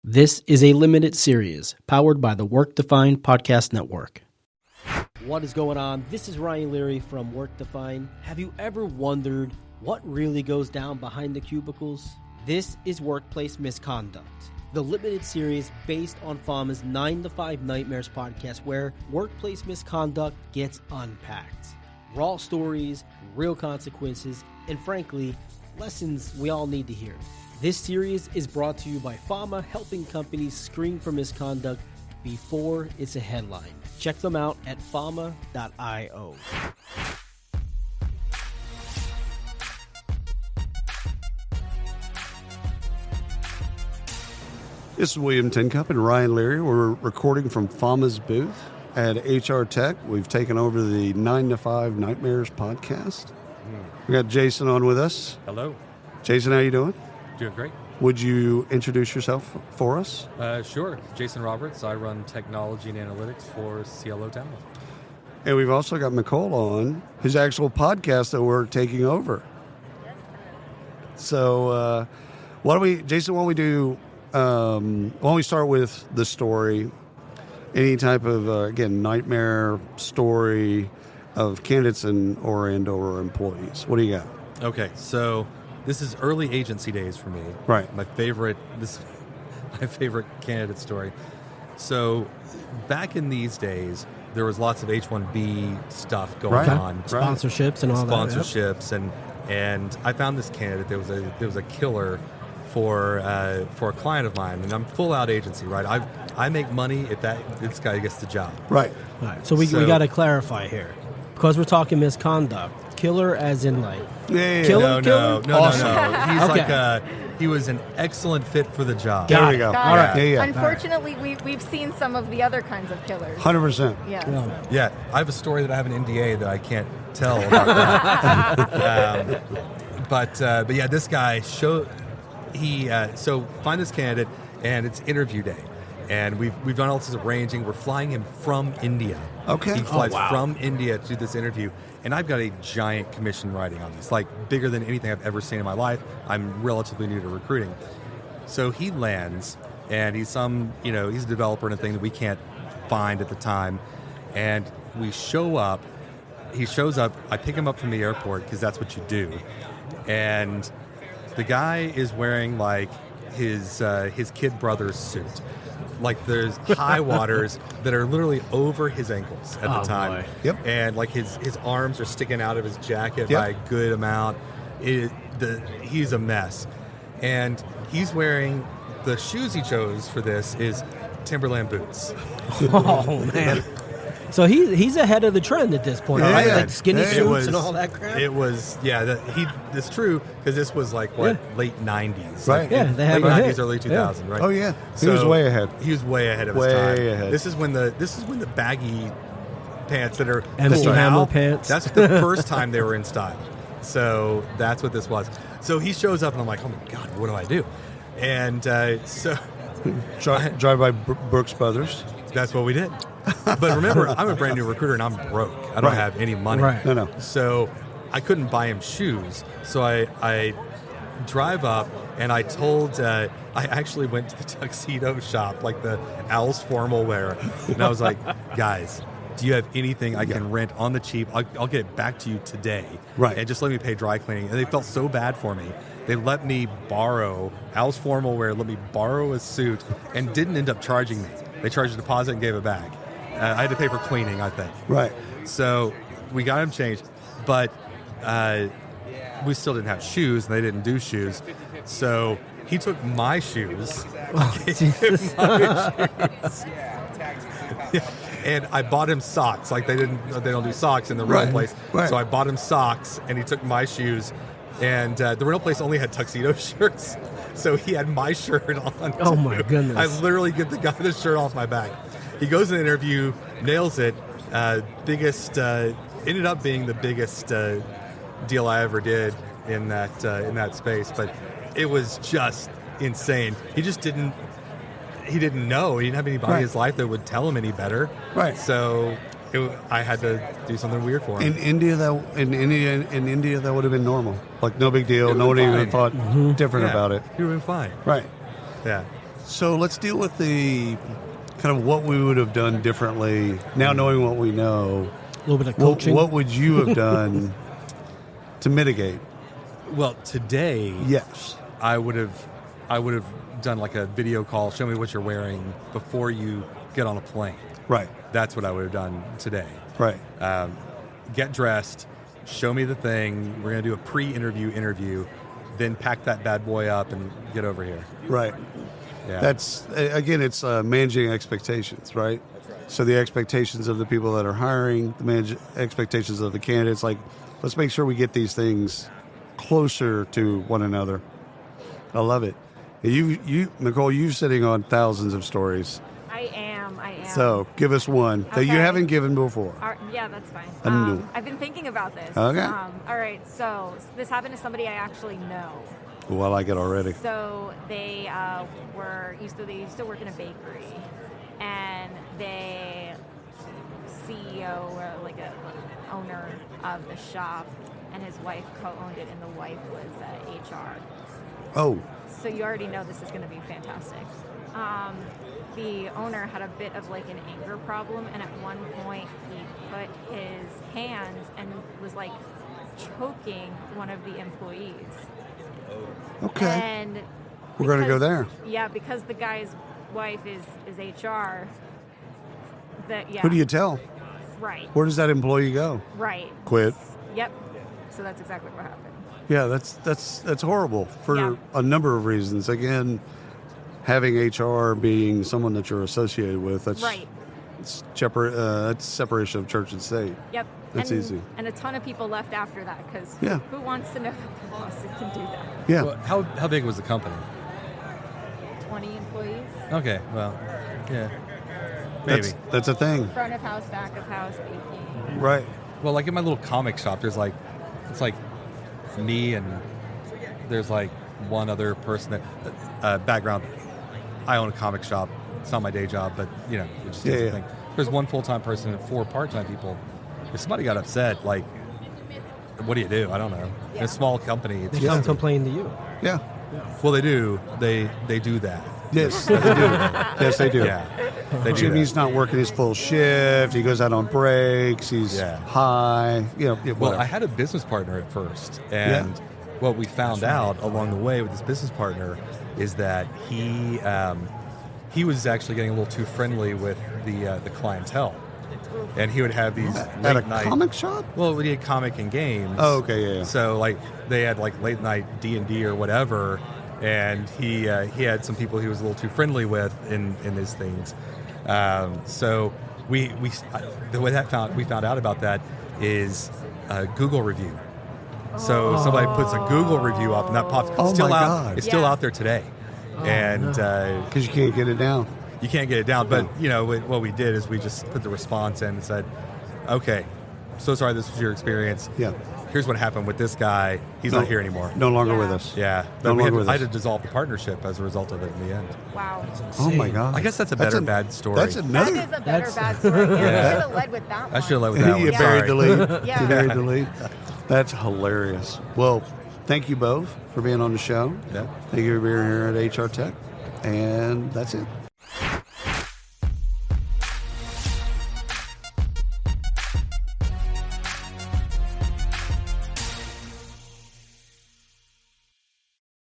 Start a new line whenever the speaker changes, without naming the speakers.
This is a limited series powered by the WRKdefined podcast network. What is going on? This is Ryan Leary from WRKdefined. Have you ever wondered what really goes down behind the cubicles? This is Workplace Misconduct, the limited series based on Fama's 9 to 5 Nightmares podcast, where workplace misconduct gets unpacked. Raw stories, real consequences, and frankly, lessons we all need to hear. This series is brought to you by Fama, helping companies screen for misconduct before it's a headline. Check them out at fama.io.
This is William Tincup and Ryan Leary. We're recording from Fama's booth at HR Tech. We've taken over the 9 to 5 Nightmares podcast. We got Jason on with us.
Hello.
Jason, how you doing?
Doing great.
Would you introduce yourself for us?
Sure. Jason Roberts. I run technology and analytics for Cielo talent.
And we've also got Nicole on, his actual podcast that we're taking over. So why don't we start with the story, any type of, again, nightmare story of candidates or employees. What do you got?
Okay, so this is early agency days for me.
Right.
My favorite candidate story. So back in these days, there was lots of H-1B stuff going on.
Sponsorships and all that.
Sponsorships, and I found this candidate. There was a killer for a client of mine, and I'm full out agency, right? I make money if this guy gets the job.
Right.
All right. So we got to clarify here, because we're talking misconduct. Killer as in like
killer? No. He's
okay.
He was an excellent fit for the job.
There we go. All right. Yeah.
Unfortunately, we've seen some of the other kinds of killers.
100%.
Yeah.
Yeah. I have a story that I have an NDA that I can't tell about that. But yeah, this guy so find this candidate, and it's interview day. And we've done all this arranging. We're flying him from India.
Okay.
He flies from India to do this interview. And I've got a giant commission riding on this, like bigger than anything I've ever seen in my life. I'm relatively new to recruiting. So he lands, and he's a developer in a thing that we can't find at the time. And we show up. He shows up. I pick him up from the airport because that's what you do. And the guy is wearing like his kid brother's suit. Like there's high waters that are literally over his ankles at the time.
Boy. Yep.
And like his arms are sticking out of his jacket by a good amount. He's a mess. And he's wearing, the shoes he chose for this is Timberland boots.
Oh, man. So he's ahead of the trend at this point, right? Like skinny suits and all that crap?
It was, it's true, because this was like, late 90s.
Right.
Like,
they had
late
a
90s,
hit.
early 2000s, right?
Oh, yeah. He was way ahead.
He was way ahead of his time. Way ahead. This is when the baggy pants that are
MC
cool
Hammer
now,
pants.
that's the first time they were in style. So that's what this was. So he shows up, and I'm like, oh my God, what do I do? And so...
Drive by Brooks Brothers.
That's what we did. But remember, I'm a brand new recruiter, and I'm broke. I don't have any money.
Right.
No.
So I couldn't buy him shoes. So I drive up, and I told, I actually went to the tuxedo shop, like the Al's formal wear. And I was like, guys, do you have anything I can rent on the cheap? I'll get it back to you today.
Right.
And just let me pay dry cleaning. And they felt so bad for me. They let me borrow, Al's formal wear, let me borrow a suit, and didn't end up charging me. They charged a deposit and gave it back. I had to pay for cleaning, I think.
Right.
So we got him changed, but we still didn't have shoes, and they didn't do shoes. So he took my shoes. And I bought him socks. Like they don't do socks in the rental place.
Right.
So I bought him socks, and he took my shoes. And the rental place only had tuxedo shirts, so he had my shirt on.
Oh my goodness!
I literally get the guy the shirt off my back. He goes in the interview, nails it. Ended up being the biggest deal I ever did in that space. But it was just insane. He just didn't know. He didn't have anybody in his life that would tell him any better.
Right.
So I had to do something weird for him.
In India, that would have been normal. Like no big deal. No one even thought different about it.
He would have been fine.
Right.
Yeah.
So let's deal with the kind of what we would have done differently. Now knowing what we know,
A little bit of coaching.
what would you have done to mitigate?
Well, today,
Yes.
I would have done like a video call, show me what you're wearing before you get on a plane.
Right.
That's what I would have done today.
Right.
Get dressed, show me the thing. We're going to do a pre-interview interview, then pack that bad boy up and get over here.
Right.
Yeah.
That's, again, it's managing expectations, right? So the expectations of the people that are hiring, the expectations of the candidates, like, let's make sure we get these things closer to one another. I love it. You, Nicole, you're sitting on thousands of stories.
I am.
So give us one that you
Okay.
haven't given before.
Yeah, that's fine.
I knew.
I've been thinking about this.
Okay.
All right, so this happened to somebody I actually know.
Oh, I like it already.
So they used to work in a bakery, and they CEO or like a owner of the shop, and his wife co-owned it, and the wife was HR.
Oh,
So you already know this is going to be fantastic. The owner had a bit of like an anger problem, and at one point he put his hands and was like choking one of the employees.
okay.
And
We're going to go
because-
there.
Yeah, because the guy's wife is HR. Yeah.
Who do you tell?
Right.
Where does that employee go?
Right.
Quit.
Yep. So that's exactly what happened.
Yeah, that's horrible for
Yeah.
a number of reasons. Again, having HR being someone that you're associated with, that's
Right.
it's that's separation of church and state.
Yep.
That's
and,
easy.
And a ton of people left after that because
Yeah.
who wants to know that the boss can do that?
Yeah.
Well, how big was the company?
20 employees,
Okay, well, yeah, maybe.
That's a thing.
front of house, back of house, baking.
Right.
Well, like in my little comic shop, it's like me and there's like one other person that background. I own a comic shop. It's not my day job, but you know, it just is a thing. There's one full-time person and 4 part-time people. If somebody got upset, like, what do you do? I don't know. In
Yeah.
a small company, it's
They
just
come complain to you.
Yeah.
well, they do. They do that.
Yes, they do. Yes, they do.
Yeah, they do.
Jimmy's
that.
not working his full shift. He goes out on breaks. He's
Yeah.
high. Yeah,
Well,
whatever.
I had a business partner at first, and what we found out along the way with this business partner is that he was actually getting a little too friendly with the clientele, and he would have these
At
late
a
night
comic shop?
Well, we did comic and games.
Oh, okay, yeah.
So like they had like late night D&D or whatever, and he had some people he was a little too friendly with in these things. So we found out about that is a Google review. So somebody puts a Google review up, and that pops.
Oh,
It's still
my
out.
God.
It's still
Yeah.
out there today, and
Because you can't get it down.
you can't get it down. But you know what we did is we just put the response in and said, "Okay, so sorry this was your experience.
Yeah.
Here's what happened with this guy. He's not here anymore.
No longer
Yeah.
with us.
Yeah,
No
but
longer with
I had
us.
to dissolve the partnership as a result of it in the end.
Wow.
Oh, my God.
I guess that's a better bad story.
That's
That
another.
is a better bad story. Yeah. You should have led with that one.
I should have led with that
You
one.
buried the
Sorry.
lead.
Yeah.
You buried the lead. That's hilarious. Well, thank you both for being on the show.
Yeah.
Thank you for being here at HR Tech. And that's it.